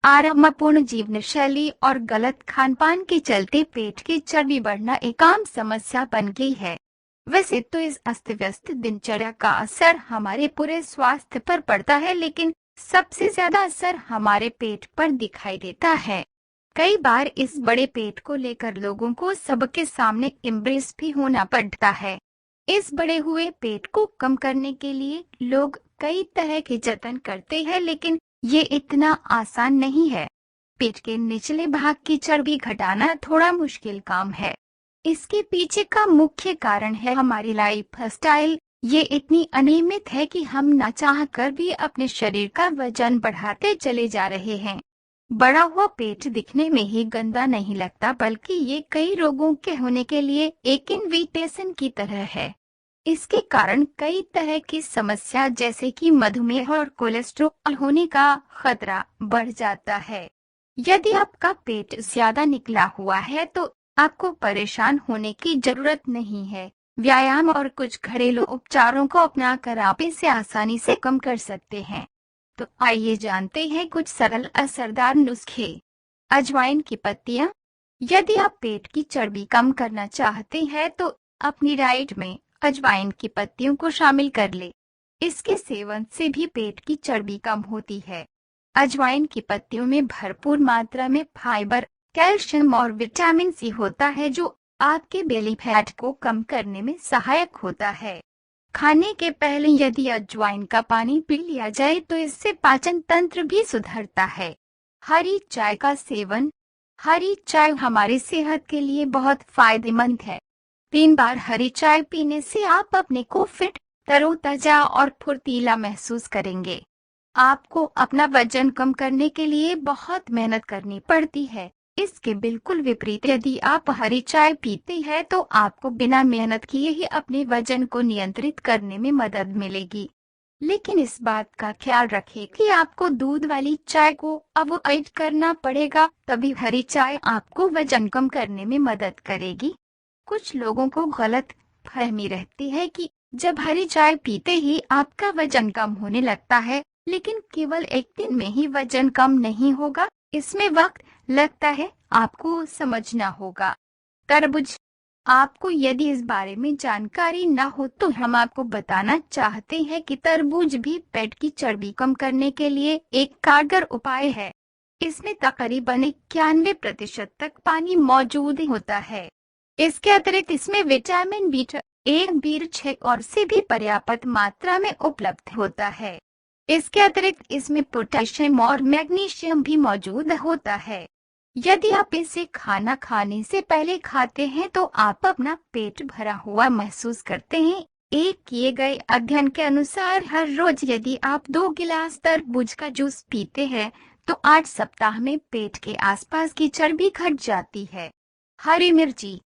आरामपूर्ण जीवन शैली और गलत खान-पान के चलते पेट की चर्बी बढ़ना एक आम समस्या बन गई है। वैसे तो इस अस्त-व्यस्त दिनचर्या का असर हमारे पूरे स्वास्थ्य पर पड़ता है, लेकिन सबसे ज्यादा असर हमारे पेट पर दिखाई देता है। कई बार इस बड़े पेट को लेकर लोगों को सबके सामने इम्प्रेस भी होना पड़ता है। इस बड़े हुए पेट को कम करने के लिए लोग कई तरह के जतन करते हैं, लेकिन ये इतना आसान नहीं है। पेट के निचले भाग की चर्बी घटाना थोड़ा मुश्किल काम है। इसके पीछे का मुख्य कारण है हमारी लाइफस्टाइल। ये इतनी अनियमित है कि हम ना चाहकर भी अपने शरीर का वजन बढ़ाते चले जा रहे हैं। बड़ा हुआ पेट दिखने में ही गंदा नहीं लगता, बल्कि ये कई रोगों के होने के लिए एक इनविटेशन की तरह है। इसके कारण कई तरह की समस्या जैसे कि मधुमेह और कोलेस्ट्रॉल होने का खतरा बढ़ जाता है। यदि आपका पेट ज्यादा निकला हुआ है तो आपको परेशान होने की जरूरत नहीं है। व्यायाम और कुछ घरेलू उपचारों को अपनाकर आप इसे आसानी से कम कर सकते हैं। तो आइए जानते हैं कुछ सरल असरदार नुस्खे। अजवाइन की पत्तियां। यदि आप पेट की चर्बी कम करना चाहते हैं तो अपनी डाइट में अजवाइन की पत्तियों को शामिल कर ले। इसके सेवन से भी पेट की चर्बी कम होती है। अजवाइन की पत्तियों में भरपूर मात्रा में फाइबर, कैल्शियम और विटामिन सी होता है, जो आपके बेली फैट को कम करने में सहायक होता है। खाने के पहले यदि अजवाइन का पानी पी लिया जाए तो इससे पाचन तंत्र भी सुधरता है। हरी चाय का सेवन। हरी चाय हमारी सेहत के लिए बहुत फायदेमंद है। 3 बार हरी चाय पीने से आप अपने को फिट, तरोताजा और फुर्तीला महसूस करेंगे। आपको अपना वजन कम करने के लिए बहुत मेहनत करनी पड़ती है। इसके बिल्कुल विपरीत, यदि आप हरी चाय पीते हैं तो आपको बिना मेहनत किए ही अपने वजन को नियंत्रित करने में मदद मिलेगी। लेकिन इस बात का ख्याल रखें कि आपको दूध वाली चाय को अवॉइड करना पड़ेगा, तभी हरी चाय आपको वजन कम करने में मदद करेगी। कुछ लोगों को गलत फहमी रहती है कि जब हरी चाय पीते ही आपका वजन कम होने लगता है, लेकिन केवल एक दिन में ही वजन कम नहीं होगा। इसमें वक्त लगता है, आपको समझना होगा। तरबूज। आपको यदि इस बारे में जानकारी न हो तो हम आपको बताना चाहते हैं कि तरबूज भी पेट की चर्बी कम करने के लिए एक कारगर उपाय है। इसमें तकरीबन 91% तक पानी मौजूद होता है। इसके अतिरिक्त इसमें विटामिन B1, B6 और से भी पर्याप्त मात्रा में उपलब्ध होता है। इसके अतिरिक्त इसमें पोटेशियम और मैग्नीशियम भी मौजूद होता है। यदि आप इसे खाना खाने से पहले खाते हैं तो आप अपना पेट भरा हुआ महसूस करते हैं। एक किए गए अध्ययन के अनुसार हर रोज यदि आप 2 गिलास तरबूज का जूस पीते हैं तो 8 सप्ताह में पेट के आसपास की चर्बी घट जाती है। हरी मिर्ची।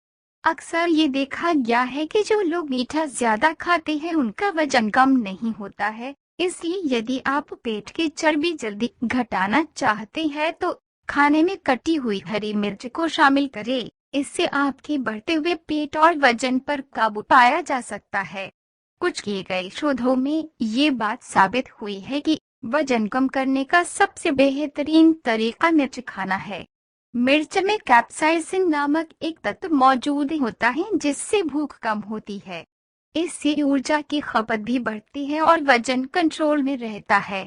अक्सर ये देखा गया है कि जो लोग मीठा ज्यादा खाते हैं उनका वजन कम नहीं होता है। इसलिए यदि आप पेट की चर्बी जल्दी घटाना चाहते हैं तो खाने में कटी हुई हरी मिर्च को शामिल करें। इससे आपके बढ़ते हुए पेट और वजन पर काबू पाया जा सकता है। कुछ किए गए शोधों में ये बात साबित हुई है कि वजन कम करने का सबसे बेहतरीन तरीका मिर्च खाना है। मिर्च में कैप्साइसिन नामक एक तत्व मौजूद होता है जिससे भूख कम होती है। इससे ऊर्जा की खपत भी बढ़ती है और वजन कंट्रोल में रहता है।